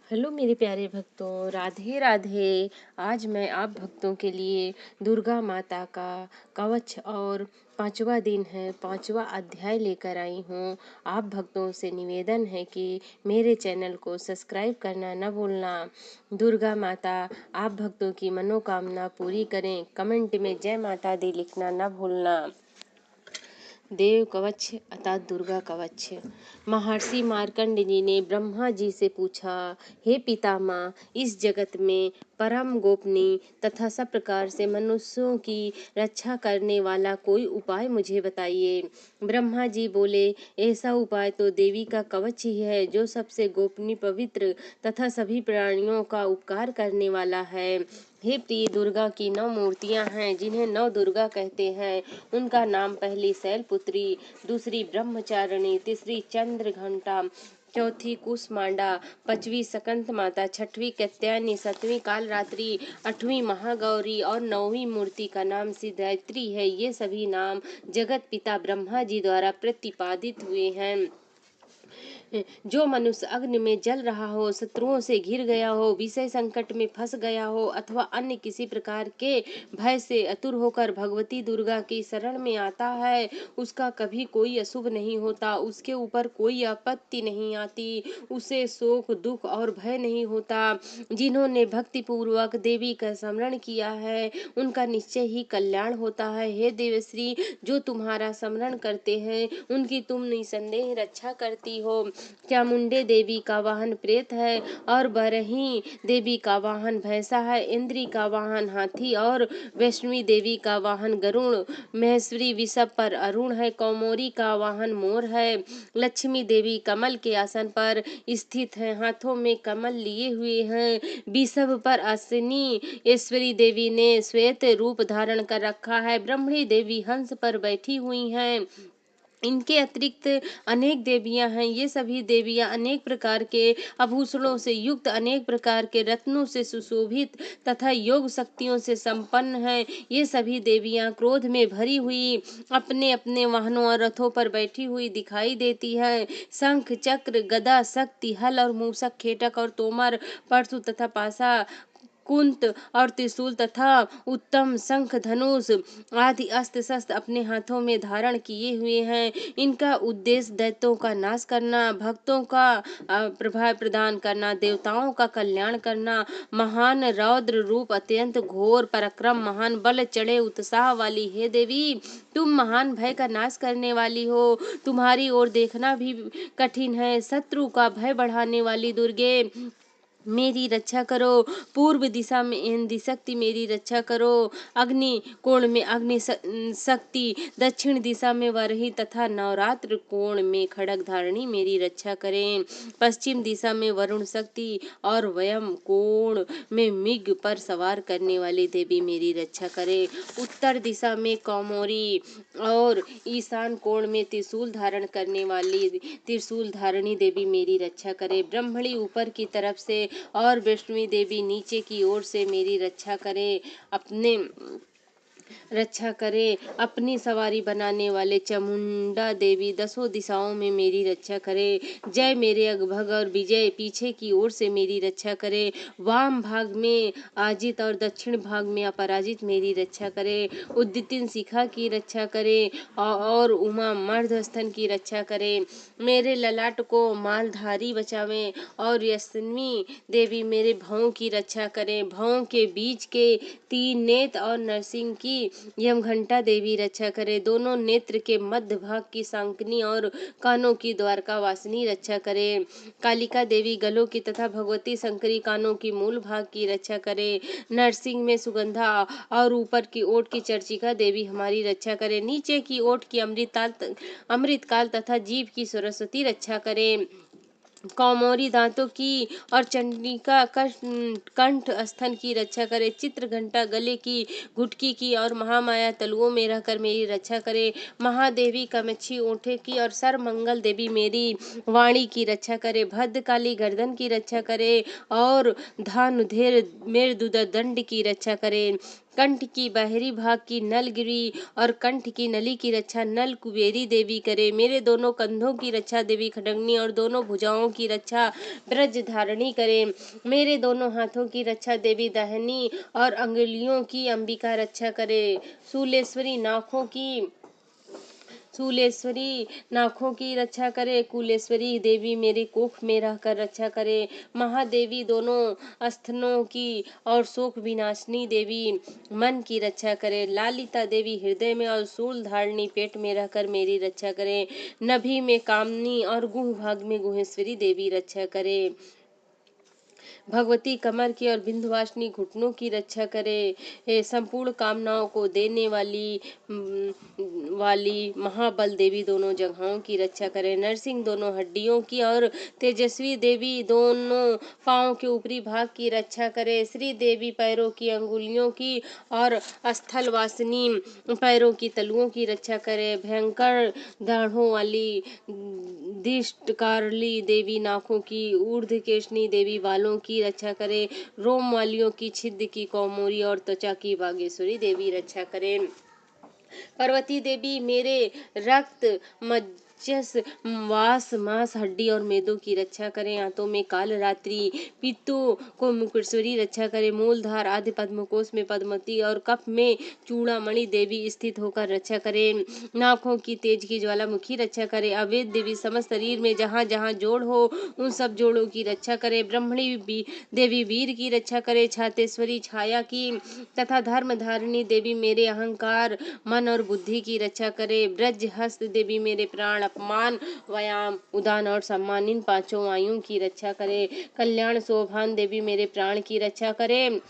Hello मेरे प्यारे भक्तों, राधे राधे। आज मैं आप भक्तों के लिए दुर्गा माता का कवच और 5वां दिन है, 5वां अध्याय लेकर आई हूँ। आप भक्तों से निवेदन है कि मेरे चैनल को सब्सक्राइब करना न भूलना। दुर्गा माता आप भक्तों की मनोकामना पूरी करें। कमेंट में जय माता दी लिखना न भूलना। देव कवच अर्थात दुर्गा कवच। महर्षि मार्कंड जी ने ब्रह्मा जी से पूछा, हे पितामह, इस जगत में परम गोपनीय तथा सब प्रकार से मनुष्यों की रक्षा करने वाला कोई उपाय मुझे बताइए। ब्रह्मा जी बोले, ऐसा उपाय तो देवी का कवच ही है, जो सबसे गोपनीय, पवित्र तथा सभी प्राणियों का उपकार करने वाला है। हे प्रिय, दुर्गा की 9 मूर्तियां हैं, जिन्हें 9 दुर्गा कहते हैं। उनका नाम पहली शैलपुत्री, दूसरी ब्रह्मचारिणी, तीसरी चंद्र घंटा, चौथी कुसमांडा, 5वीं सकंत माता, 6वीं कात्यायनी, 7वीं कालरात्रि, 8वीं महागौरी और 9वीं मूर्ति का नाम सिद्धिदात्री है। ये सभी नाम जगत पिता ब्रह्मा जी द्वारा प्रतिपादित हुए हैं। जो मनुष्य अग्नि में जल रहा हो, शत्रुओं से घिर गया हो, विषय संकट में फंस गया हो अथवा अन्य किसी प्रकार के भय से आतुर होकर भगवती दुर्गा की शरण में आता है, उसका कभी कोई अशुभ नहीं होता, उसके ऊपर कोई आपत्ति नहीं आती, उसे शोक, दुख और भय नहीं होता। जिन्होंने भक्ति पूर्वक देवी का स्मरण किया है, उनका निश्चय ही कल्याण होता है। हे देवश्री, जो तुम्हारा स्मरण करते हैं, उनकी तुम निसंदेह रक्षा करती हो। चामुंडे देवी का वाहन प्रेत है और बरही देवी का वाहन भैंसा है। इंद्री का वाहन हाथी और वैष्णवी देवी का वाहन गरुड़, महेश्वरी विषभ पर अरुण है, कौमोरी का वाहन मोर है। लक्ष्मी देवी कमल के आसन पर स्थित है, हाथों में कमल लिए हुए हैं। विषभ पर आसनी ईश्वरी देवी ने श्वेत रूप धारण कर रखा है। ब्रह्मणी देवी हंस पर बैठी हुई हैं। इनके अतिरिक्त अनेक देवियां हैं। ये सभी देवियां अनेक प्रकार के आभूषणों से युक्त, अनेक प्रकार के रत्नों से सुशोभित तथा योग शक्तियों से संपन्न हैं। ये सभी देवियां क्रोध में भरी हुई अपने अपने वाहनों और रथों पर बैठी हुई दिखाई देती हैं। शंख, चक्र, गदा, शक्ति, हल और मूषक, खेटक और तोमर, परशु तथा पासा, कुंत और त्रिशूल तथा उत्तम शंख, धनुष आदि अस्त्र शस्त्र अपने हाथों में धारण किए हुए हैं। इनका उद्देश्य दैत्यों का नाश करना, भक्तों का प्रभाव प्रदान करना, देवताओं का कल्याण करना। महान रौद्र रूप, अत्यंत घोर पराक्रम, महान बल चढ़े उत्साह वाली हे देवी, तुम महान भय का नाश करने वाली हो। तुम्हारी ओर देखना भी कठिन है। शत्रु का भय बढ़ाने वाली दुर्गे, मेरी रक्षा करो। पूर्व दिशा में इंद्र शक्ति, मेरी रक्षा करो। अग्नि कोण में अग्नि शक्ति, दक्षिण दिशा में वरही तथा नवरात्र कोण में खड़ग धारणी मेरी रक्षा करें। पश्चिम दिशा में वरुण शक्ति और वयम कोण में मिग पर सवार करने वाली देवी मेरी रक्षा करे। उत्तर दिशा में कौमोरी और ईशान कोण में त्रिशूल धारण करने वाली त्रिशूल धारणी देवी मेरी रक्षा करे। ब्रह्मणी ऊपर की तरफ से और वैष्णवी देवी नीचे की ओर से मेरी रक्षा करे। अपनी सवारी बनाने वाले चामुंडा देवी 10 दिशाओं में मेरी रक्षा करे। जय मेरे अगभग और विजय पीछे की ओर से मेरी रक्षा करे। वाम भाग में अजित और दक्षिण भाग में अपराजित मेरी रक्षा करे। उद्यतिन शिखा की रक्षा करे और उमा मर्धस्थन की रक्षा करे। मेरे ललाट को मालधारी बचावे और यशस्वी देवी मेरे भवों की रक्षा करें। भवों के बीच के 3 नेत्र और नरसिंह की यमघंटा देवी रक्षा करे। दोनों नेत्र के मध्य भाग की सांकनी और कानों की द्वारका वासिनी रक्षा करे। कालिका देवी गलों की तथा भगवती शंकरी कानों की मूल भाग की रक्षा करे। नरसिंह में सुगंधा और ऊपर की ओट की चर्चिका देवी हमारी रक्षा करे। नीचे की ओट की अमृतकाल तथा जीभ की सरस्वती रक्षा करे। कौमोरी दांतों की और चंडिका कंठ स्थन की रक्षा करे। चित्र घंटा गले की, घुटकी की और महामाया तलुओं में रहकर मेरी रक्षा करे। महादेवी कामाक्षी ओठे की और सर्वमंगल देवी मेरी वाणी की रक्षा करे। भद्रकाली गर्दन की रक्षा करे और धानुधेर मेरुदंड की रक्षा करे। कंठ की बाहरी भाग की नलगिरी और कंठ की नली की रक्षा नल कुबेरी देवी करे। मेरे दोनों कंधों की रक्षा देवी खड्गनी और दोनों भुजाओं की रक्षा ब्रज धारणी करे। मेरे दोनों हाथों की रक्षा देवी दाहिनी और अंगुलियों की अंबिका रक्षा करे। शूलेश्वरी नाखों की रक्षा करे। कुलेश्वरी देवी मेरे कोख में रहकर रक्षा करे। महादेवी दोनों स्तनों की और शोक विनाशिनी देवी मन की रक्षा करे। लालिता देवी हृदय में और शूल धारणी पेट में रहकर मेरी रक्षा करे। नभी में कामनी और गुह भाग में गुहेश्वरी देवी रक्षा करे। भगवती कमर की और विंध्यवासिनी घुटनों की रक्षा करे। संपूर्ण कामनाओं को देने वाली महाबल देवी दोनों जगहों की रक्षा करे। नरसिंह दोनों हड्डियों की और तेजस्वी देवी दोनों पांव के ऊपरी भाग की रक्षा करे। श्री देवी पैरों की अंगुलियों की और स्थलवासिनी पैरों की तलुओं की रक्षा करे। भयंकर दाढ़ों वाली दिष्टकारली देवी नाकों की, ऊर्ध्वकेशनी देवी बालों की रक्षा करे। रोम वालियों की, छिद्र की, कौमोरी और त्वचा की बागेश्वरी देवी रक्षा करे। पार्वती देवी मेरे रक्त मज्जस वास मांस हड्डी और मेदों की रक्षा करें। आंतों में काल रात्रि पित्तों को मुकुटेश्वरी रक्षा करे। मूलधार आदि पद्मकोश में पद्मवती और कफ में चूड़ामणि देवी स्थित होकर रक्षा करे। नाकों की तेज की ज्वालामुखी रक्षा करे। अवैध देवी समस्त शरीर में जहाँ जहाँ जोड़ हो उन सब जोड़ों की रक्षा करे। ब्रह्मणी देवी वीर की रक्षा करे। छातेश्वरी छाया की तथा धर्म धारिणी देवी मेरे अहंकार मन और बुद्धि की रक्षा करे। ब्रज हस्त देवी मेरे प्राण अपमान व्यायाम उदान और सम्मान इन पांचों वायुओं की रक्षा करे। कल्याण शोभान देवी मेरे प्राण की रक्षा करे।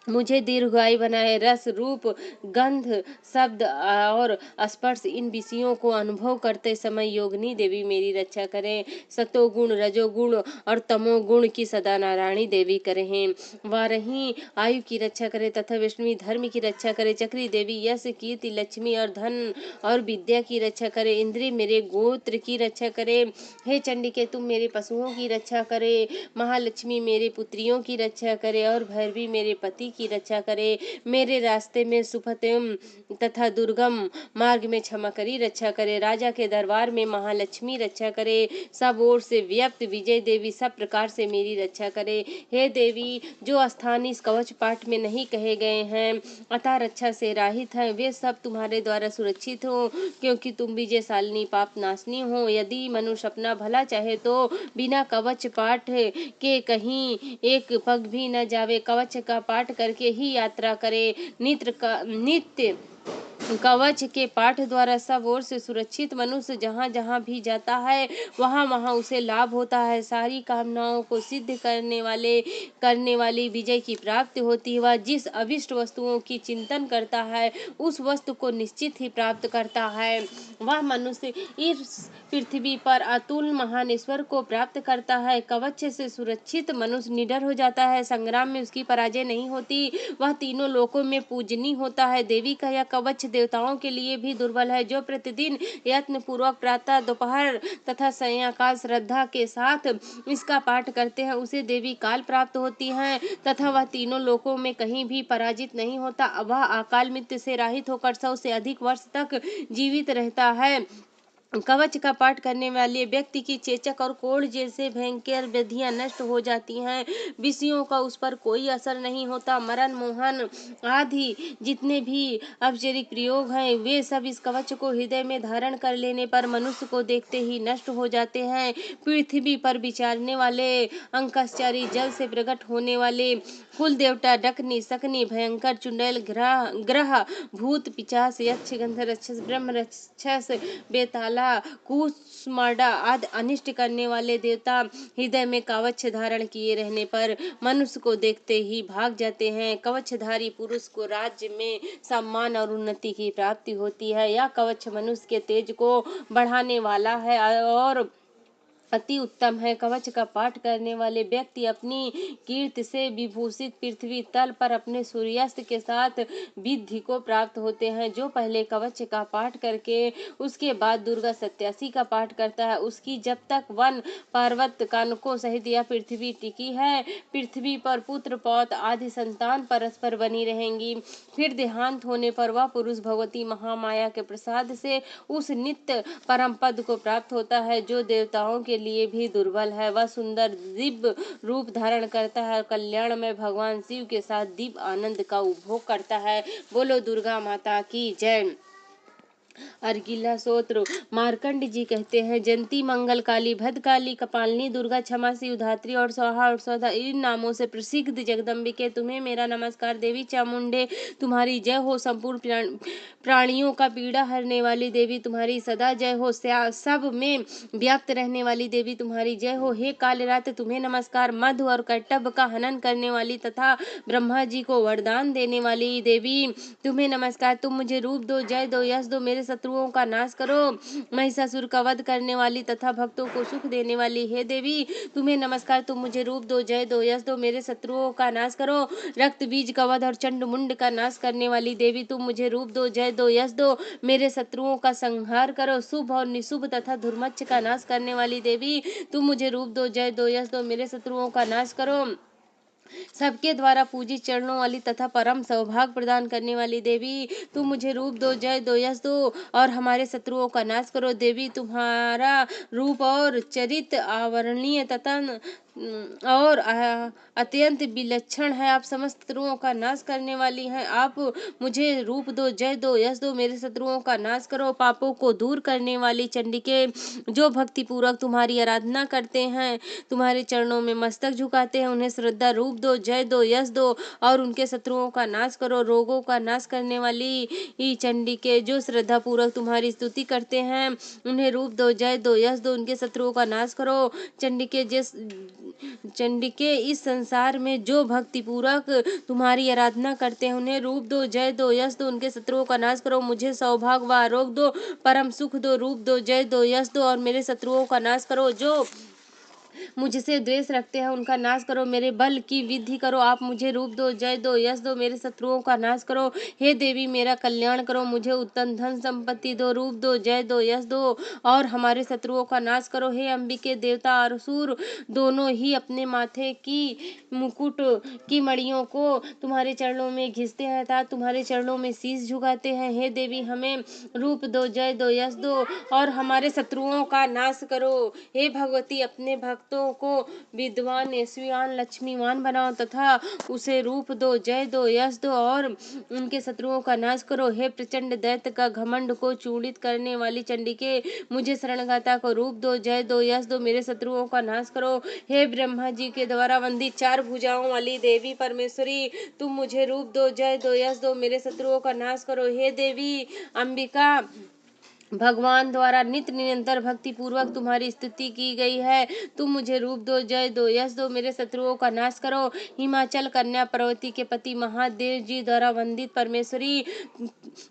मुझे दीर्घायु बनाए। रस रूप गंध शब्द और स्पर्श इन विषयों को अनुभव करते समय योगिनी देवी मेरी रक्षा करें। सतोगुण रजोगुण और तमोगुण की सदा नारायणी देवी करें। वारही आयु की रक्षा करे तथा विष्णु धर्म की रक्षा करे। चक्री देवी यश कीर्ति लक्ष्मी और धन और विद्या की रक्षा करे। इंद्री मेरे गोत्र की रक्षा करे। हे चंडिके तुम मेरे पशुओं की रक्षा करे। महालक्ष्मी मेरे पुत्रियों की रक्षा करे और भैरवी मेरे पति की रक्षा करे। मेरे रास्ते में सुपथम तथा दुर्गम मार्ग में क्षमा करी रक्षा करे। राजा के दरबार में महालक्ष्मी रक्षा करे। सब ओर से व्यक्त विजय देवी सब प्रकार से मेरी रक्षा करे। हे देवी जो स्थान इस कवच पाठ में नहीं कहे गए हैं अतः रक्षा से राहित हैं वे सब तुम्हारे द्वारा सुरक्षित हो क्योंकि तुम विजयशालिनी पाप नाशनी हो। यदि मनुष्य अपना भला चाहे तो बिना कवच पाठ के कहीं एक पग भी न जावे। कवच का पाठ करके ही यात्रा करे। नित्य कवच के पाठ द्वारा सब ओर से सुरक्षित मनुष्य जहाँ जहाँ भी जाता है वहाँ वहाँ उसे लाभ होता है। सारी कामनाओं को सिद्ध करने वाली विजय की प्राप्ति होती है। वह जिस अभिष्ट वस्तुओं की चिंतन करता है उस वस्तु को निश्चित ही प्राप्त करता है। वह मनुष्य इस पृथ्वी पर अतुल महान ईश्वर को प्राप्त करता है। कवच से सुरक्षित मनुष्य निडर हो जाता है। संग्राम में उसकी पराजय नहीं होती। वह तीनों लोकों में पूजनीय होता है। देवी का यह कवच देवताओं के लिए भी दुर्बल है। जो प्रतिदिन यत्न पूर्वक प्रातः दोपहर तथा सायंकाल श्रद्धा के साथ इसका पाठ करते हैं उसे देवी काल प्राप्त होती है तथा वह तीनों लोकों में कहीं भी पराजित नहीं होता। वह अकाल मृत्यु से रहित होकर 100 से अधिक वर्ष तक जीवित रहता है। कवच का पाठ करने वाले व्यक्ति की चेचक और कोढ़ जैसे भयंकर व्याधियां नष्ट हो जाती हैं। विषयों का उस पर कोई असर नहीं होता। मरण मोहन आदि जितने भी औपचारिक प्रयोग हैं वे सब इस कवच को हृदय में धारण कर लेने पर मनुष्य को देखते ही नष्ट हो जाते हैं। पृथ्वी पर विचारने वाले अंकचारी जल से प्रकट होने वाले कुल देवता डकनी सकनी भयंकर चुड़ैल ग्रह भूत पिशाच यक्ष गंधर्व राक्षस ब्रह्म राक्षस बेताला कूष्मांडा आदि अनिष्ट करने वाले देवता हृदय में कवच धारण किए रहने पर मनुष्य को देखते ही भाग जाते हैं। कवचधारी पुरुष को राज्य में सम्मान और उन्नति की प्राप्ति होती है। यह कवच मनुष्य के तेज को बढ़ाने वाला है और अति उत्तम है। कवच का पाठ करने वाले व्यक्ति अपनी कीर्ति से विभूषित पृथ्वी तल पर अपने सूर्यास्त के साथ विधि को प्राप्त होते हैं। जो पहले कवच का पाठ करके उसके बाद दुर्गा सत्यासी का पाठ करता है, उसकी जब तक वन पर्वत कानकों सहित यह पृथ्वी टिकी है, पृथ्वी पर पुत्र पौत्र आदि संतान परस्पर बनी रहेंगी। फिर देहांत होने पर वह पुरुष भगवती महामाया के प्रसाद से उस नित्य परम पद को प्राप्त होता है जो देवताओं के लिए भी दुर्बल है। वह सुंदर दिव्य रूप धारण करता है और कल्याण में भगवान शिव के साथ दिव्य आनंद का उपभोग करता है। बोलो दुर्गा माता की जय। अर्गिला स्तोत्र। मार्कंड जी कहते हैं, जयंती मंगल काली भद्रकाली कपालिनी दुर्गा क्षमासी उधात्री और स्वाहा और सौधा इन नामों से प्रसिद्ध जगदम्बिके तुम्हें मेरा नमस्कार। देवी चामुंडे तुम्हारी जय हो। संपूर्ण प्राणियों का पीड़ा हरने वाली देवी तुम्हारी सदा जय हो। सब में व्याप्त रहने वाली देवी तुम्हारी जय हो। हे कालरात तुम्हें नमस्कार। मधु और कर्तव्य का हनन करने वाली तथा ब्रह्मा जी को वरदान देने वाली देवी तुम्हें नमस्कार। तुम मुझे रूप दो, जय दो, यश दो, मेरे शत्रुओं का नाश करो। महिषासुर का वध करने वाली तथा भक्तों को सुख देने वाली हे देवी तुम्हें नमस्कार। तुम मुझे रूप दो, जय दो, यश दो, मेरे शत्रुओं का नाश करो। रक्त बीज का वध और चंड मुंड का नाश करने वाली देवी तुम मुझे रूप दो, जय दो, यश दो, मेरे शत्रुओं का संहार करो। शुभ और निशुभ तथा धुर्मच्छ का नाश करने वाली देवी तुम मुझे रूप दो, जय दो, यश दो, मेरे शत्रुओं का नाश करो। सबके द्वारा पूजित चरणों वाली तथा परम सौभाग्य प्रदान करने वाली देवी तुम मुझे रूप दो, जय दो, यश दो और हमारे शत्रुओं का नाश करो। देवी तुम्हारा रूप और चरित्र आवरणीय तथा और अत्यंत विलक्षण है। आप समस्त शत्रुओं का नाश करने वाली हैं। आप मुझे रूप दो, जय दो, यश दो, मेरे शत्रुओं का नाश करो। पापों को दूर करने वाली चंडिके जो भक्ति पूर्वक तुम्हारी आराधना करते हैं, तुम्हारे चरणों में मस्तक झुकाते हैं, उन्हें श्रद्धा रूप दो, जय दो, यश दो और उनके शत्रुओं का नाश करो। रोगों का नाश करने वाली चंडिके जो श्रद्धा पूर्वक तुम्हारी स्तुति करते हैं, उन्हें रूप दो, जय दो, यश दो, उनके शत्रुओं का नाश करो। चंडिके इस संसार में जो भक्ति पूर्वक तुम्हारी आराधना करते हैं, उन्हें रूप दो, जय दो, यश दो, उनके शत्रुओं का नाश करो। मुझे सौभाग्य व आरोग्य दो, परम सुख दो, रूप दो, जय दो, यश दो और मेरे शत्रुओं का नाश करो। जो मुझसे द्वेष रखते हैं उनका नाश करो। मेरे बल की वृद्धि करो। आप मुझे रूप दो, जय दो, यश दो, मेरे शत्रुओं का नाश करो। हे देवी मेरा कल्याण करो। मुझे उत्तम धन संपत्ति दो, रूप दो, जय दो, यश दो और हमारे शत्रुओं का नाश करो। हे अंबिके देवता और असुर दोनों ही अपने माथे की मुकुट की मणियों को तुम्हारे चरणों में घिसते हैं तथा तुम्हारे चरणों में शीश झुकाते हैं। हे देवी हमें रूप दो, जय दो, यश दो और हमारे शत्रुओं का नाश करो। हे भगवती अपने भक्तों को विद्वान, यशस्विवान, लक्ष्मीवान बनाओ तथा उसे रूप दो, जय दो, यश दो और उनके शत्रुओं का नाश करो। हे प्रचंड दैत्य का घमंड को चूड़ित करने वाली चंडिके मुझे शरणगाता को रूप दो, जय दो, यश दो, मेरे शत्रुओं का नाश करो। हे ब्रह्मा जी के द्वारा वंदित चार भुजाओं वाली देवी परमेश्वरी तुम मुझे रूप दो, जय दो, यश दो, मेरे शत्रुओं का नाश करो। हे देवी अंबिका भगवान द्वारा नित्य निरंतर भक्ति पूर्वक तुम्हारी स्तुति की गई है। तुम मुझे रूप दो, जय दो, यश दो, मेरे शत्रुओं का नाश करो। हिमाचल कन्या पार्वती के पति महादेव जी द्वारा वंदित परमेश्वरी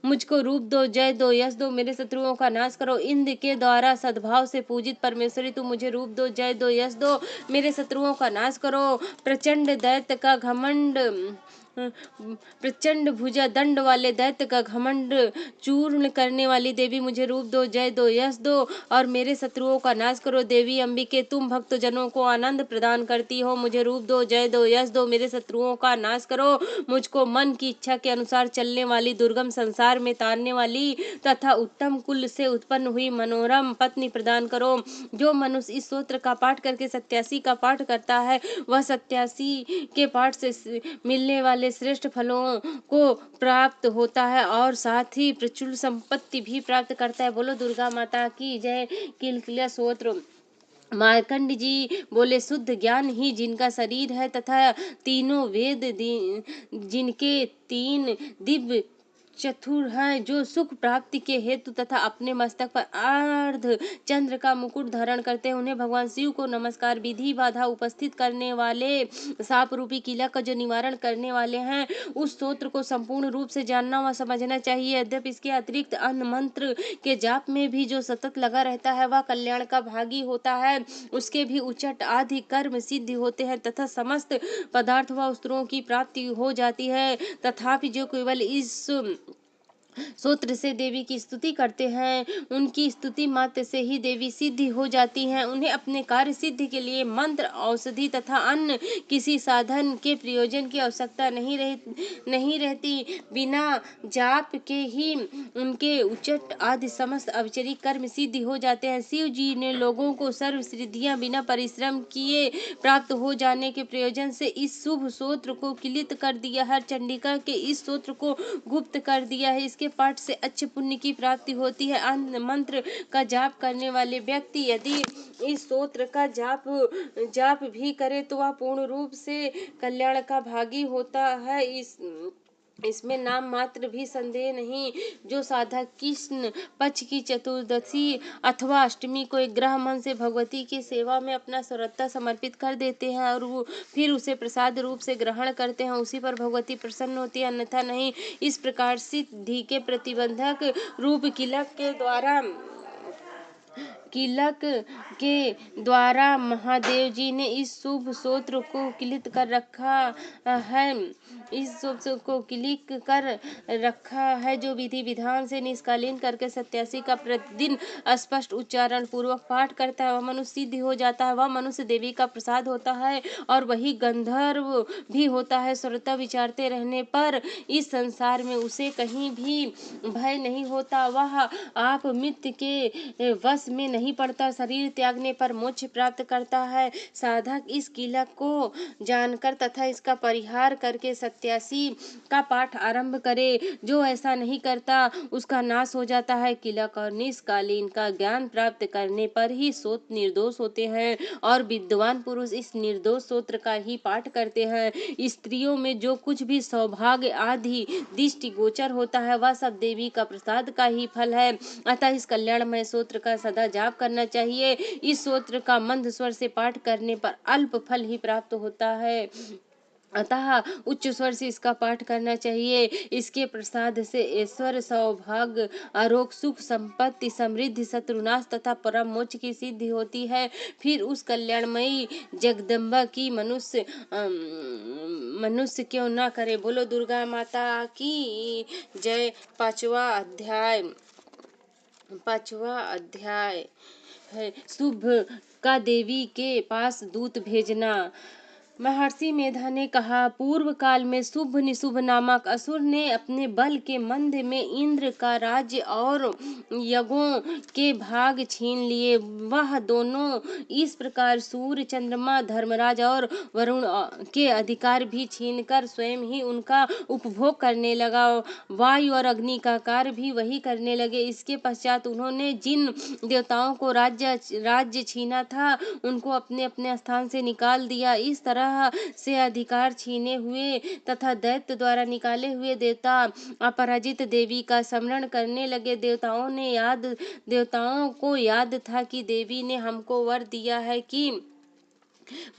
मुझको रूप दो, जय दो, यश दो, मेरे शत्रुओं का नाश करो। इंद्र के द्वारा सद्भाव से पूजित परमेश्वरी तुम मुझे रूप दो, जय दो, यश दो, मेरे शत्रुओं का नाश करो। प्रचंड दैत्य का घमंड प्रचंड भुजा दंड वाले दैत्य का घमंड चूर्ण करने वाली देवी मुझे रूप दो, जय दो, यश दो और मेरे शत्रुओं का नाश करो। देवी अंबिके तुम भक्त जनों को आनंद प्रदान करती हो। मुझे रूप दो, जय दो, यश दो, मेरे शत्रुओं का नाश करो। मुझको मन की इच्छा के अनुसार चलने वाली, दुर्गम संसार में तारने वाली तथा उत्तम कुल से उत्पन्न हुई मनोरम पत्नी प्रदान करो। जो मनुष्य इस स्तोत्र का पाठ करके सत्यासी का पाठ करता है, वह सत्यासी के पाठ से मिलने वाले श्रेष्ठ फलों को प्राप्त होता है और साथ ही प्रचुर संपत्ति भी प्राप्त करता है। बोलो दुर्गा माता की जय। किलकिला स्तोत्र। मार्कंड जी बोले, शुद्ध ज्ञान ही जिनका शरीर है तथा तीनों वेद जिनके तीन दिव्य चतुर है, जो सुख प्राप्ति के हेतु तथा अपने मस्तक पर अर्ध चंद्र का मुकुट धारण करते हैं, उन्हें भगवान शिव को नमस्कार। विधि बाधा उपस्थित करने वाले साप रूपी किला का जो निवारण करने वाले हैं, उस स्तोत्र को संपूर्ण रूप से जानना व समझना चाहिए। यद्यपि इसके अतिरिक्त अन्य मंत्र के जाप में भी जो सतत लगा रहता है, वह कल्याण का भागी होता है। उसके भी उच्चट आदि कर्म सिद्ध होते हैं तथा समस्त पदार्थ व वस्त्रों की प्राप्ति हो जाती है। तथापि जो केवल इस स्तोत्र से देवी की स्तुति करते हैं, उनकी स्तुति मात्र से ही देवी सिद्धि हो जाती हैं। उन्हें अपने कार्य सिद्धि के लिए मंत्र, औषधि तथा अन्य किसी साधन के प्रयोजन की आवश्यकता नहीं रहती। बिना जाप के ही उनके उच्चट आदि समस्त अवचरिक कर्म सिद्धि हो जाते हैं। शिव जी ने लोगों को सर्व सिद्धियां बिना परिश्रम किए प्राप्त हो जाने के प्रयोजन से इस शुभ स्तोत्र को किलित कर दिया है। चंडिका के इस स्तोत्र को गुप्त कर दिया है। इसके पाठ से अच्छे पुण्य की प्राप्ति होती है। अन्य मंत्र का जाप करने वाले व्यक्ति यदि इस स्तोत्र का जाप भी करे तो वह पूर्ण रूप से कल्याण का भागी होता है। इसमें नाम मात्र भी संदेह नहीं। जो साधक कृष्ण पक्ष की चतुर्दशी अथवा अष्टमी को एक ग्रह मन से भगवती की सेवा में अपना सर्वथा समर्पित कर देते हैं और वो फिर उसे प्रसाद रूप से ग्रहण करते हैं, उसी पर भगवती प्रसन्न होती है, अन्यथा नहीं। इस प्रकार सिद्धि के प्रतिबंधक रूप किलक के द्वारा महादेव जी ने इस शुभ स्तोत्र को किलित कर रखा है। इस शुभ को क्लिक कर रखा है। जो विधि विधान से निष्कालीन करके 87 का प्रतिदिन स्पष्ट उच्चारण पूर्वक पाठ करता है, वह मनुष्य सिद्ध हो जाता है। वह मनुष्य देवी का प्रसाद होता है और वही गंधर्व भी होता है। सर्वथा विचारते रहने पर इस संसार में उसे कहीं भी भय नहीं होता। वह आप मृत्यु के वश में नहीं पड़ता। शरीर त्यागने पर मोक्ष प्राप्त करता है। साधक इस किलक को जानकर तथा इसका परिहार करके 87 का पाठ आरंभ करे। जो ऐसा नहीं करता उसका नाश हो जाता है। किलक और निष्कालीन का ज्ञान प्राप्त करने पर ही सोत निर्दोष होते हैं और विद्वान पुरुष इस निर्दोष सूत्र का ही पाठ करते हैं। स्त्रियों में जो कुछ भी सौभाग्य आदि दृष्टि गोचर होता है, वह सब देवी का प्रसाद का ही फल है। अतः इस कल्याणमय सूत्र का सदा जाप करना चाहिए। इस सूत्र का मंद स्वर से पाठ करने पर अल्प फल ही प्राप्त होता है, अतः उच्च स्वर से इसका पाठ करना चाहिए। इसके प्रसाद से ऐश्वर्य, सौभाग्य, आरोग्य, सुख, संपत्ति, समृद्धि, शत्रुनाश तथा परम मोक्ष की सिद्धि होती है। फिर उस कल्याणमयी जगदम्बा की मनुष्य क्यों ना करे। बोलो दुर्गा माता की जय। पांचवा अध्याय है शुभ का देवी के पास दूत भेजना। महर्षि मेधा ने कहा, पूर्व काल में शुभ निशुभ नामक असुर ने अपने बल के मंद में इंद्र का राज्य और यज्ञों के भाग छीन लिए। वह दोनों इस प्रकार सूर्य, चंद्रमा, धर्मराज और वरुण के अधिकार भी छीनकर स्वयं ही उनका उपभोग करने लगा। वायु और अग्नि का कार्य भी वही करने लगे। इसके पश्चात उन्होंने जिन देवताओं को राज्य छीना था, उनको अपने अपने स्थान से निकाल दिया। इस तरह से अधिकार छीने हुए तथा दैत्य द्वारा निकाले हुए देवता अपराजित देवी का स्मरण करने लगे। देवताओं को याद था कि देवी ने हमको वर दिया है कि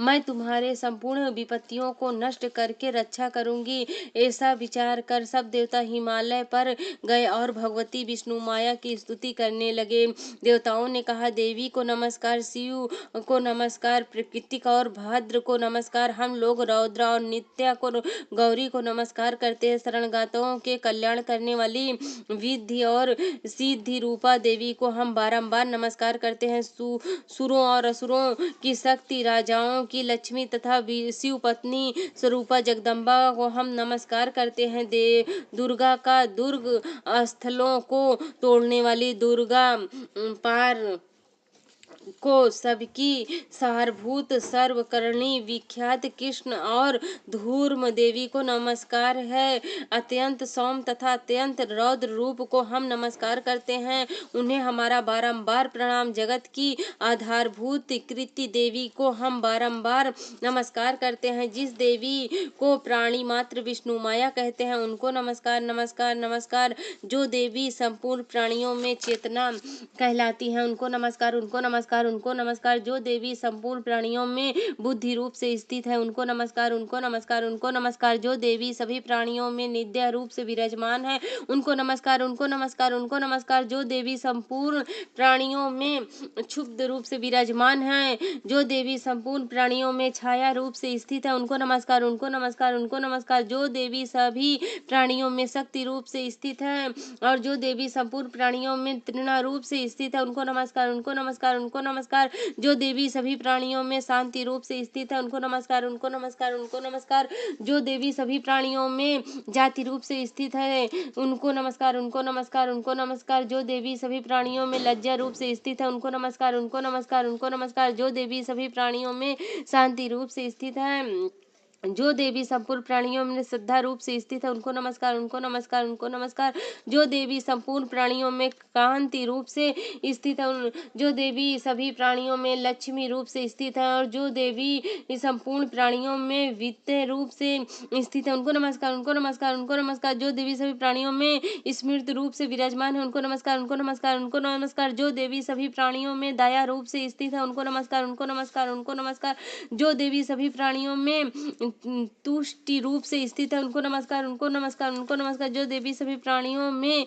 मैं तुम्हारे संपूर्ण विपत्तियों को नष्ट करके रक्षा करूंगी। ऐसा विचार कर सब देवता हिमालय पर गए और भगवती विष्णु माया की स्तुति करने लगे। देवताओं ने कहा, देवी को नमस्कार, शिव को नमस्कार, प्रकृति और भद्र को नमस्कार। हम लोग रौद्र और नित्या को, गौरी को नमस्कार करते हैं। शरणगातों के कल्याण करने वाली विधि और सिद्धि रूपा देवी को हम बारंबार नमस्कार करते हैं। सुरों और असुरों की शक्ति, राजाओं की लक्ष्मी तथा शिव पत्नी स्वरूपा जगदम्बा को हम नमस्कार करते हैं। दुर्गा का दुर्ग स्थलों को तोड़ने वाली दुर्गा, को सबकी सारभूत सर्वकर्णी विख्यात कृष्ण और धूर्म देवी को नमस्कार है। अत्यंत सौम्य तथा अत्यंत रौद्र रूप को हम नमस्कार करते हैं। उन्हें हमारा बारंबार प्रणाम। जगत की आधारभूत कृति देवी को हम बारंबार नमस्कार करते हैं। जिस देवी को प्राणी मात्र विष्णु माया कहते हैं, उनको नमस्कार नमस्कार नमस्कार। जो देवी संपूर्ण प्राणियों में चेतना कहलाती हैं, उनको नमस्कार उनको नमस्कार उनको नमस्कार। जो देवी संपूर्ण प्राणियों में बुद्धि रूप से स्थित है, उनको नमस्कार उनको नमस्कार उनको नमस्कार। जो देवी सभी प्राणियों में नित्य रूप से विराजमान है, उनको नमस्कार उनको नमस्कार उनको नमस्कार। जो देवी संपूर्ण प्राणियों में क्षुब्ध रूप से विराजमान है, जो देवी संपूर्ण प्राणियों में छाया रूप से स्थित है, उनको नमस्कार उनको नमस्कार उनको नमस्कार। जो देवी सभी प्राणियों में शक्ति रूप से स्थित है और जो देवी संपूर्ण प्राणियों में तृणा रूप से स्थित है, उनको नमस्कार उनको नमस्कार उनको नमस्कार। जो देवी सभी प्राणियों में शांति रूप से स्थित है, उनको नमस्कार उनको नमस्कार उनको नमस्कार। जो देवी सभी प्राणियों में जाति रूप से स्थित है, उनको नमस्कार उनको नमस्कार उनको नमस्कार। जो देवी सभी प्राणियों में लज्जा रूप से स्थित है, उनको नमस्कार उनको नमस्कार उनको नमस्कार। जो देवी सभी प्राणियों में शांति रूप से स्थित है, जो देवी संपूर्ण प्राणियों में श्रद्धा रूप से स्थित है, उनको नमस्कार उनको नमस्कार उनको नमस्कार। जो देवी संपूर्ण प्राणियों में कांति रूप से स्थित है, जो देवी सभी प्राणियों में लक्ष्मी रूप से स्थित है और जो देवी संपूर्ण प्राणियों में वित्त रूप से स्थित है, उनको नमस्कार उनको नमस्कार उनको नमस्कार। जो देवी सभी प्राणियों में स्मृत रूप से विराजमान है, उनको नमस्कार उनको नमस्कार उनको नमस्कार। जो देवी सभी प्राणियों में दया रूप से स्थित है, उनको नमस्कार उनको नमस्कार उनको नमस्कार। जो देवी सभी प्राणियों में तुष्टि रूप से स्थित है, उनको नमस्कार उनको नमस्कार उनको नमस्कार। जो देवी सभी प्राणियों में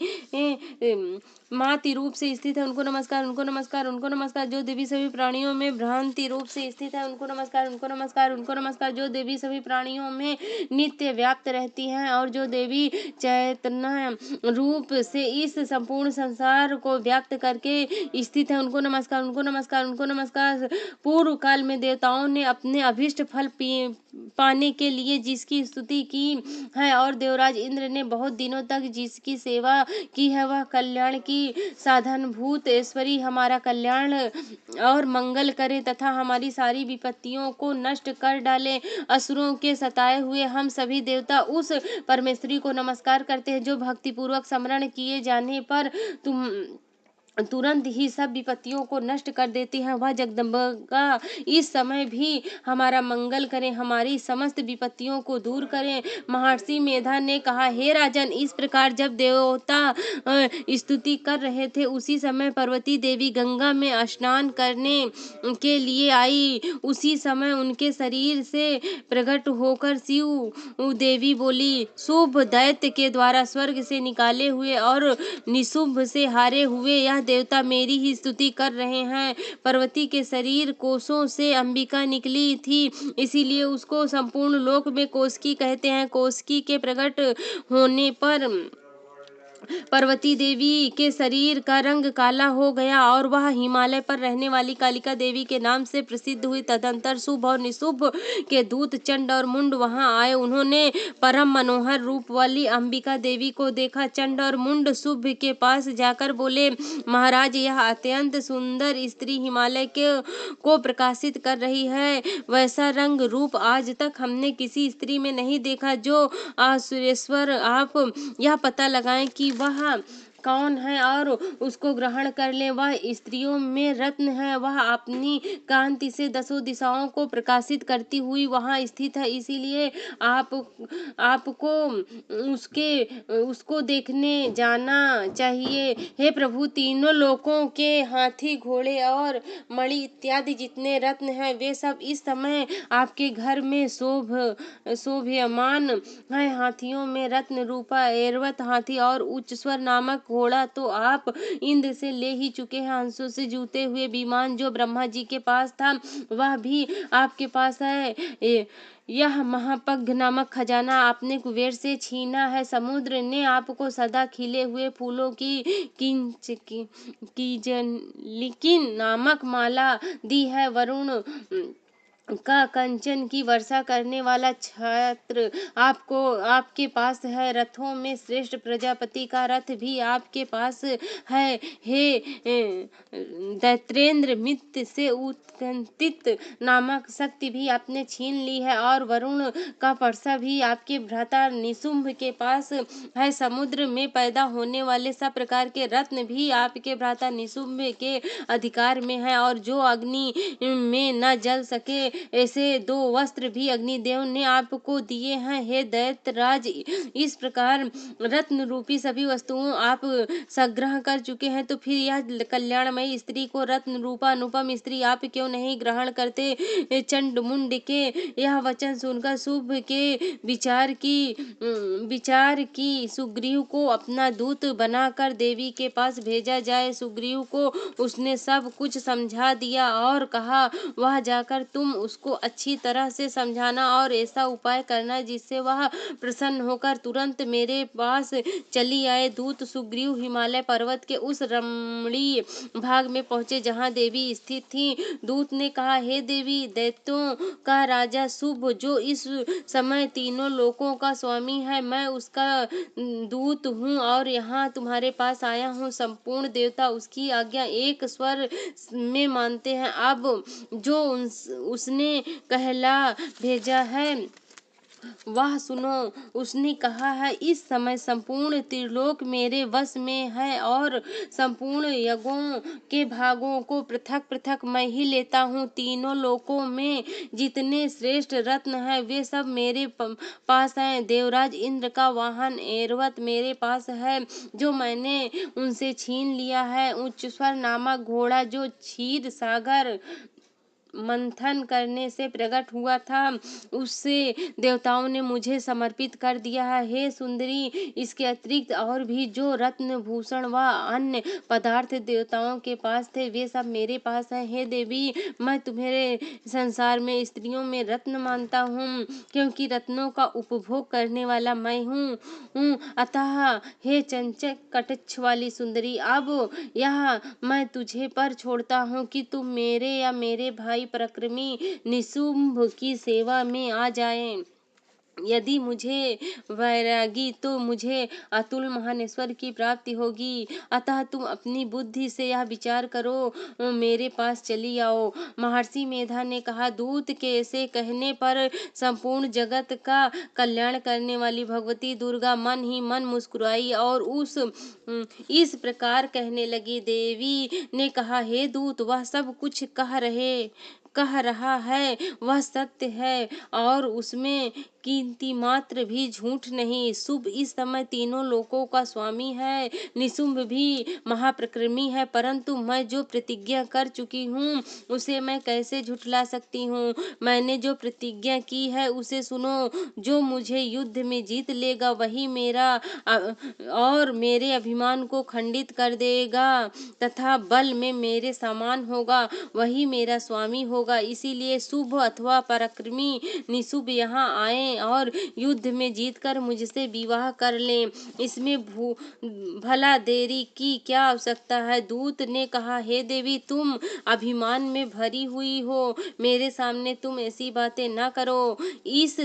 माति रूप से स्थित है, उनको नमस्कार उनको नमस्कार उनको नमस्कार। जो देवी सभी प्राणियों में भ्रांति रूप से स्थित है, उनको नमस्कार उनको नमस्कार उनको नमस्कार। जो देवी सभी प्राणियों में नित्य व्याप्त रहती हैं और जो देवी चैतन्य रूप से इस संपूर्ण संसार को व्याप्त करके स्थित है, उनको नमस्कार उनको नमस्कार उनको नमस्कार। पूर्व काल में देवताओं ने अपने अभिष्ट फल पाने के लिए जिसकी स्तुति की है और देवराज इंद्र ने बहुत दिनों तक जिसकी सेवा की है, वह कल्याण की साधनभूत ऐश्वरी हमारा कल्याण और मंगल करे तथा हमारी सारी विपत्तियों को नष्ट कर डाले। असुरों के सताए हुए हम सभी देवता उस परमेश्वरी को नमस्कार करते हैं, जो भक्ति पूर्वक स्मरण किए जाने पर तुरंत ही सब विपत्तियों को नष्ट कर देती है। वह जगदम्बा इस समय भी हमारा मंगल करें, हमारी समस्त विपत्तियों को दूर करें। महर्षि मेधा ने कहा, हे राजन, इस प्रकार जब देवता स्तुति कर रहे थे, उसी समय पार्वती देवी गंगा में स्नान करने के लिए आई। उसी समय उनके शरीर से प्रकट होकर शिव देवी बोली, शुभ दैत्य के द्वारा स्वर्ग से निकाले हुए और निशुंभ से हारे हुए यह देवता मेरी ही स्तुति कर रहे हैं। पार्वती के शरीर कोशों से अंबिका निकली थी, इसीलिए उसको संपूर्ण लोक में कोसकी कहते हैं। कोसकी के प्रकट होने पर पार्वती देवी के शरीर का रंग काला हो गया और वह हिमालय पर रहने वाली कालिका देवी के नाम से प्रसिद्ध हुई। तदंतर शुभ और निशुभ के दूत चंड और मुंड वहां आए। उन्होंने परम मनोहर रूप वाली अंबिका देवी को देखा। चंड और मुंड शुभ के पास जाकर बोले, महाराज, यह अत्यंत सुंदर स्त्री हिमालय के को प्रकाशित कर रही है। वैसा रंग रूप आज तक हमने किसी स्त्री में नहीं देखा। जो आसुरेश्वर, आप यह पता लगाएं कि वह कौन है और उसको ग्रहण कर ले। वह स्त्रियों में रत्न है, वह अपनी कांति से दसों दिशाओं को प्रकाशित करती हुई वहां स्थित है, इसीलिए आपको उसको देखने जाना चाहिए। हे प्रभु, तीनों लोकों के हाथी, घोड़े और मणि इत्यादि जितने रत्न हैं, वे सब इस समय आपके घर में शोभयमान है। हाथियों में रत्न रूपा ऐरावत हाथी और उच्चस्वर नामक घोड़ा तो आप इंद्र से ले ही चुके हैं। हंसों से जूते हुए विमान जो ब्रह्मा जी के पास था, वह भी आपके पास है। यह महापग्घ नामक खजाना आपने कुबेर से छीना है। समुद्र ने आपको सदा खिले हुए फूलों की कीजलिकिन नामक माला दी है। वरुण का कंचन की वर्षा करने वाला छत्र आपको आपके पास है। रथों में श्रेष्ठ प्रजापति का रथ भी आपके पास है। हे दैत्रेंद्र, मित्त से उत्कंठित नामक शक्ति भी आपने छीन ली है और वरुण का परसा भी आपके भ्राता निशुंभ के पास है। समुद्र में पैदा होने वाले सब प्रकार के रत्न भी आपके भ्राता निशुंभ के अधिकार में है और जो अग्नि में न जल सके ऐसे दो वस्त्र भी अग्निदेव ने आपको दिए हैं। हे दैत्यराज, इस प्रकार रत्न रूपी सभी वस्तुओं आप संग्रह कर चुके हैं, तो फिर यह कल्याणमयी स्त्री को रत्न रूपा अनुपम स्त्री आप क्यों नहीं ग्रहण करते? चंड मुंड के यह वचन सुनकर शुभ के विचार की सुग्रीव को अपना दूत बनाकर देवी के पास भेजा जाए। सुग्रीव को उसने सब कुछ समझा दिया और कहा, वह जाकर तुम उसको अच्छी तरह से समझाना और ऐसा उपाय करना जिससे वह प्रसन्न होकर तुरंत मेरे पास चली आए। दूत सुग्रीव हिमालय पर्वत के उस रमणीय भाग में पहुंचे जहां देवी स्थित थी। दूत ने कहा, हे देवी, दैत्यों का राजा शुभ जो इस समय तीनों लोकों का स्वामी है, मैं उसका दूत हूँ और यहाँ तुम्हारे पास आया हूँ। संपूर्ण देवता उसकी आज्ञा एक स्वर में मानते हैं। अब जो उसने कहला भेजा है वह सुनो। उसने कहा है, इस समय संपूर्ण त्रिलोक मेरे वश में है और संपूर्ण यज्ञों के भागों को पृथक पृथक मैं ही लेता हूँ। तीनों लोकों में जितने श्रेष्ठ रत्न हैं वे सब मेरे पास हैं। देवराज इंद्र का वाहन ऐरावत मेरे पास है जो मैंने उनसे छीन लिया है। उच्च स्वर नामक घोड़ा जो क्षीर सागर मंथन करने से प्रकट हुआ था उससे देवताओं ने मुझे समर्पित कर दिया है। हे सुंदरी, इसके अतिरिक्त और भी जो रत्न भूषण व अन्य पदार्थ देवताओं के पास थे वे सब मेरे पास हैं। हे देवी, मैं तुम्हें संसार में स्त्रियों में रत्न मानता हूँ क्योंकि रत्नों का उपभोग करने वाला मैं हूँ। अतः हे चंचक कटाक्ष वाली सुंदरी, अब यह मैं तुझे पर छोड़ता हूँ कि तुम मेरे या मेरे भाई पराक्रमी निशुंभ की सेवा में आ जाए। यदि मुझे वैरागी तो मुझे अतुल महानेश्वर की प्राप्ति होगी। अतः तुम अपनी बुद्धि से यह विचार करो, मेरे पास चली आओ। महर्षि मेधा ने कहा, दूत के ऐसे कहने पर संपूर्ण जगत का कल्याण करने वाली भगवती दुर्गा मन ही मन मुस्कुराई और इस प्रकार कहने लगी। देवी ने कहा, हे दूत, वह सब कुछ कह रहा है वह सत्य है और उसमें कीमती मात्र भी झूठ नहीं। शुभ इस समय तीनों लोकों का स्वामी है। निशुंभ भी महाप्रक्रमी है, परंतु मैं जो प्रतिज्ञा कर चुकी हूँ उसे मैं कैसे झुठला सकती हूँ। मैंने जो प्रतिज्ञा की है उसे सुनो। जो मुझे युद्ध में जीत लेगा वही मेरा और मेरे अभिमान को खंडित कर देगा तथा बल में मेरे समान होगा, वही मेरा स्वामी होगा। इसीलिए शुभ अथवा पराक्रमी निशुंभ यहाँ आए और युद्ध में जीतकर मुझसे विवाह कर लें। इसमें भला देरी की क्या आवश्यकता है? दूत ने कहा, हे देवी, तुम अभिमान में भरी हुई हो, मेरे सामने तुम ऐसी बातें न करो। इस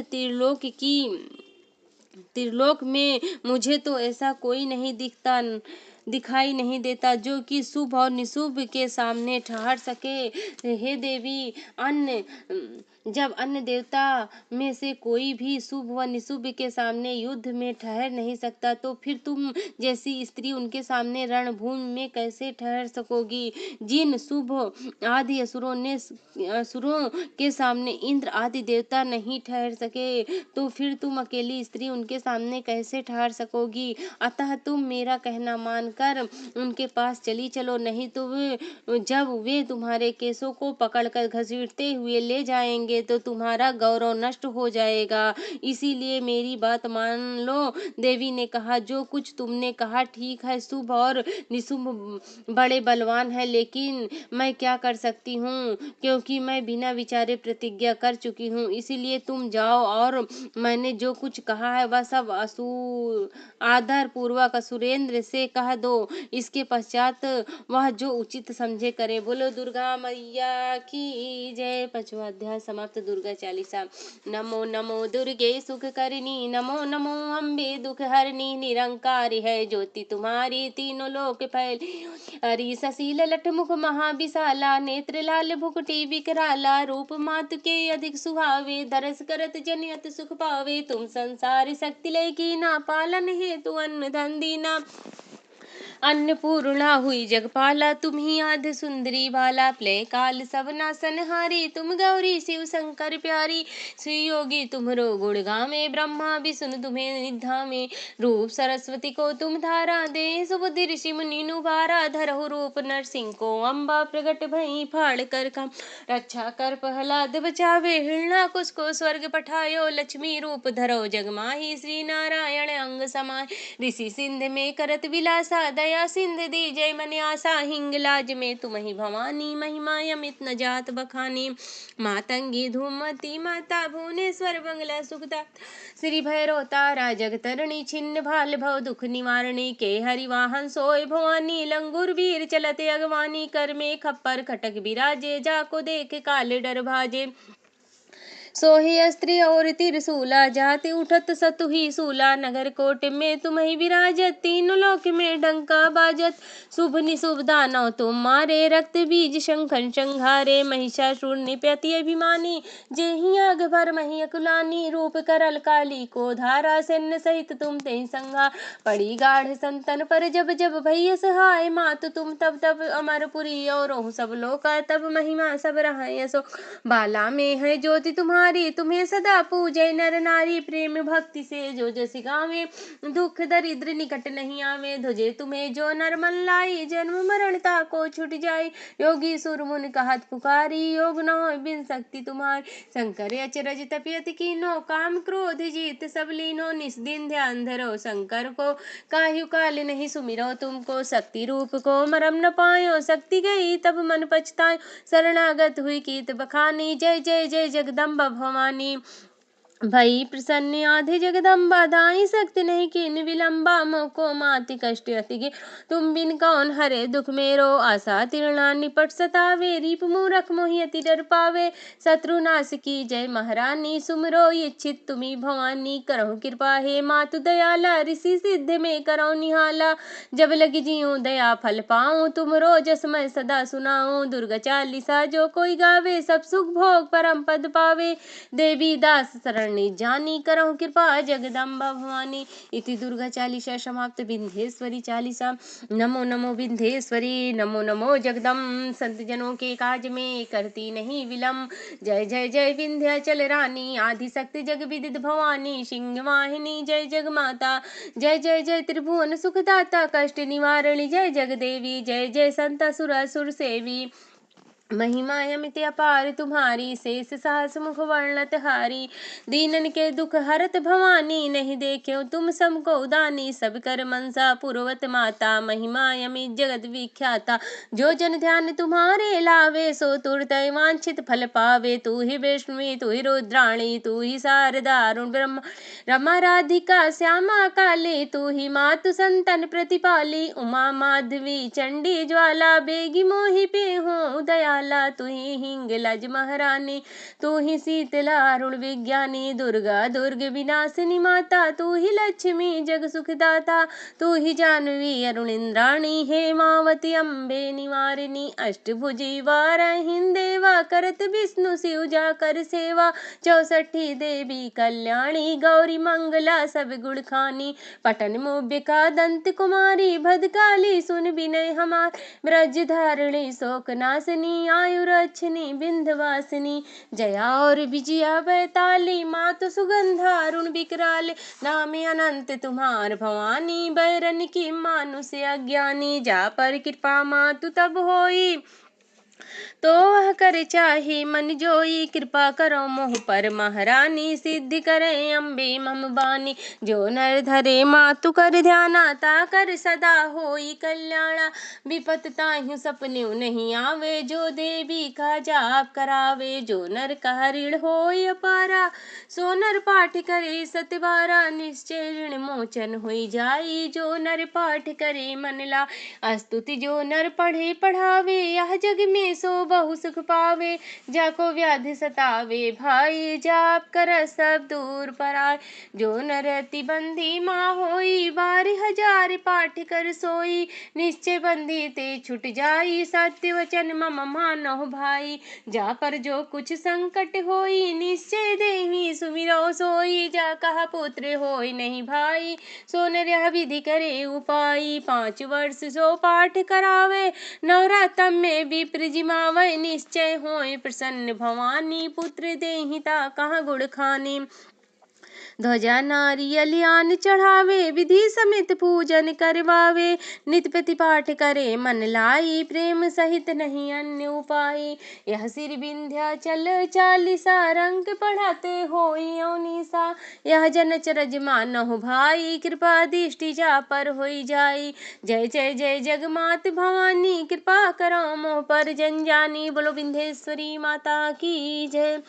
त्रिलोक में मुझे तो ऐसा कोई नहीं दिखाई नहीं देता जो कि शुभ और निशुंभ के सामने ठहर सके। हे देवी, जब अन्य देवता में से कोई भी शुभ व निशुंभ के सामने युद्ध में ठहर नहीं सकता तो फिर तुम जैसी स्त्री उनके सामने रणभूमि में कैसे ठहर सकोगी? जिन शुभ आदि असुरों के सामने इंद्र आदि देवता नहीं ठहर सके तो फिर तुम अकेली स्त्री उनके सामने कैसे ठहर सकोगी? अतः तुम मेरा कहना मानकर उनके पास चली चलो, नहीं तो जब वे तुम्हारे केसों को पकड़कर घसीटते हुए ले जाएंगे तो तुम्हारा गौरव नष्ट हो जाएगा। इसीलिए मेरी बात मान लो। देवी ने कहा, जो कुछ तुमने कहा ठीक है। शुभ और निशुंभ बड़े बलवान है, लेकिन मैं क्या कर सकती हूँ क्योंकि मैं बिना विचारे प्रतिज्ञा कर चुकी हूँ। इसीलिए तुम जाओ और मैंने जो कुछ कहा है वह सब आदर पूर्वक असुरेंद्र से कह दो। इसके पश्चात वह जो उचित समझे करे। बोलो दुर्गा मैया की जय। 5वां अध्याय समाप्त। समाप्त। दुर्गा चालीसा। नमो नमो दुर्गे सुख करनी, नमो नमो अम्बे दुख हरनी, निरंकारी है ज्योति तुम्हारी, तीनों लोक फैली हरी, ससील लठ मुख महाविशाला, नेत्र लाल भुकुटी विकराला, रूप मातु के अधिक सुहावे, दरस करत जनियत सुख पावे, तुम संसार शक्ति लय की ना, पालन हेतु अन्न धन दीना, अन्नपूर्णा हुई जगपाला, तुम ही आद्य सुंदरी बाला, प्लय काल सब नासन हारी, तुम गौरी शिव शंकर प्यारी, श्री योगी तुम्हरो गुण गावे, ब्रह्मा विष्णु तुम्हें निधामे, रूप सरस्वती को तुम धारा दे, सुबुद्धि ऋषि मुनि नुबारा, धरहु रूप नरसिंह को अम्बा, प्रगट भई फाड़ कर काम, रक्षा कर प्रहलाद बचावे, हिरण्याकुश को स्वर्ग पठायो, लक्ष्मी रूप धरो जग माही, श्री नारायण अंग समाय, ऋषि सिंध में करत विलासा, दया सिंध दी जय मन आसा, हिंगलाज में तुम ही भवानी, महिमा यमित न जात बखानी, मातंगी धूमती माता, भुवनेश्वर बंगला सुखदा, श्री भैरव तारा जगतरणी, छिन्न भाल भव दुख निवारणी, के हरिवाहन सोय भवानी, लंगूर वीर चलते अगवानी, कर में खप्पर खटक बिराजे, जाको देख काल डर भाजे, सोहे अस्त्र और त्रिशूला, जाति उठत सतु ही सूला, नगर कोट में तुम ही विराजत, तीनों लोक में डंका बाजत, शुभ निशुभ दानव तुम मारे, रक्त बीज शंखन संहारे, महिषासुर निपति अभिमानी, जेहि आग भर मही अकुलानी, रूप करल काली को धारा, सैन्य सहित तुम तेहि संहार, पड़ी गाढ़ संतन पर जब जब भैया सहाय, मातु तुम तब तब अमरपुरी, और सब लोका तब महिमा सब रहाय सो, बाला में है ज्योति तुम्हारी, तुम्हें सदा पूजय नर नारी, प्रेम भक्ति से जो जस गावे, दुख दरिद्र निकट नहीं आवे, ध्वजे तुम्हें जो नर मन लाई, जन्म मरणता को छुट जाए, योगी सुर मुन कहत पुकारी, योग न होय बिन शक्ति तुम्हारी, शंकर अचरज तपियत कीनो, काम क्रोध जीत सब लीनो, निस दिन ध्यान धरो शंकर को, काहू काल नहीं सुमिरो तुमको, शक्ति रूप को मरम न पायो, शक्ति गई तब मन पछतायो, शरणागत हुई कीत बखानी, जय जय जय जगदम्बा भवानी, भई प्रसन्न आधे जगदम्बा, दाई शक्ति नहीं कीन विलंबा, मोको माति कष्ट अति गे, तुम बिन कौन हरे दुख मेरो, आशा तिरना निपट सतावे, रीप मूरख मोहि अति डर पावे, शत्रु नाश की जय महारानी, सुमरो इच्छित तुम्ही भवानी, करहु कृपा हे मातु दयाला, ऋषि सिद्ध में करहु निहाला, जब लगी जियो दया फल पाऊं, तुमरो जस मैं सदा सुनाऊं, दुर्गा चालीसा जो कोई गावे, सब सुख भोग परम पद पावे, देवी दास शरण जानी, करहु कृपा जगदम्बा भवानी, इति दुर्गा चालीसा समाप्त। विंध्येश्वरी चालीसा। नमो नमो विंध्येश्वरी, नमो नमो जगदम्ब, संत जनों के काज में करती नहीं विलम्ब, जय जय जय विंध्याचल रानी, आदि शक्ति जग विदित भवानी, सिंह वाहिनी जय जग माता, जय जय जय त्रिभुवन सुखदाता, कष्ट निवारणी जय जगदेवी, जय जय संतासुर असुर सेवी, महिमा अमित अपार तुम्हारी, शेष सहस मुख वर्णत हारी, दीनन के दुख हरत भवानी, नहीं देख्यो तुम सबको उदानी, सब कर मनसा पूर्वत माता, महिमा अमित जगत विख्याता, जो जन ध्यान तुम्हारे लावे, सो तुरत वांछित फल पावे, तू ही वैष्णवी तू ही रुद्राणी, तू ही शारदा अरुण ब्रह्मा रमा राधिका श्यामा काली, तू ही मातु संतन प्रतिपाली, उमा माधवी चंडी ज्वाला, बेगी मोहि पे हो दया, तू ही हिंगलाज महारानी, तू ही शीतला अरुण विज्ञानी, दुर्गा दुर्ग विनाशिनी माता, तू ही लक्ष्मी जग सुखदाता, तू ही जानवी अरुण इंद्राणी, हेमावती अम्बे निवारिणी, अष्टभुजी वाराहीन देवा, करत विष्णु शिव जा कर सेवा, 64 देवी कल्याणी, गौरी मंगला सब गुण खानी, पटन मुबिका दंत कुमारी, भद्रकाली सुन विनय हमार, ब्रज धारणी शोक नाशनी, आयुरक्षणी बिंध्यवासिनी, जया और विजया बैताली, मातु सुगंधा अरुण विकराल, नामे अनंत तुम्हार भवानी, बैरन की मानुष अज्ञानी, जा पर कृपा मातु तब होई, तो वह कर चाहे मन जोई, कृपा करो मोह पर महारानी, सिद्धि करे अम्बे मम बानी, जो नर धरे मातु कर ध्याना, ता कर सदा होई कल्याणा, विपत ताहु सपने नहीं आवे, जो देवी का जाप करावे, जो नर का ऋण होई अपारा, सो नर पाठ करे सतबारा, निश्चय ऋण मोचन होई जाई, जो नर पाठ करे मन ला, स्तुति जो नर पढ़े पढ़ावे, यह जग में जाने सो बहु सुख पावे, जाको व्याधि सतावे भाई, जाप कर सब दूर पराए। जो नरति बंदी माँ होई, 12,000 पाठ कर सोई, निश्चय बंदी ते छुट जाई, सत्य वचन मम मानहु भाई। जा पर जो कुछ संकट होई, निश्चय देहि सुमिरो सोई, जा कहा पुत्र होई नहीं भाई, सो नर विधि करे उपाई। 5 वर्ष सो पाठ करावे, नवरात्रम में विप्र जिमावै, निश्चय होय प्रसन्न भवानी, पुत्र देहि ता कहाँ गुण खानी। ध्वजा नारियल आन चढ़ावे, विधि समेत पूजन करवावे, नित प्रति पाठ करे मन लाई, प्रेम सहित नहीं अन्य उपाय। यह सिर विंध्याचल चालीसा, रंग पढ़ाते होई अवनीसा, यह जन चरज मानहु भाई, कृपा दृष्टि जा पर होई जाई। जय जय जय जगमात भवानी, कृपा करो मोह पर जन जानी, बोलो विंध्येश्वरी माता की जय।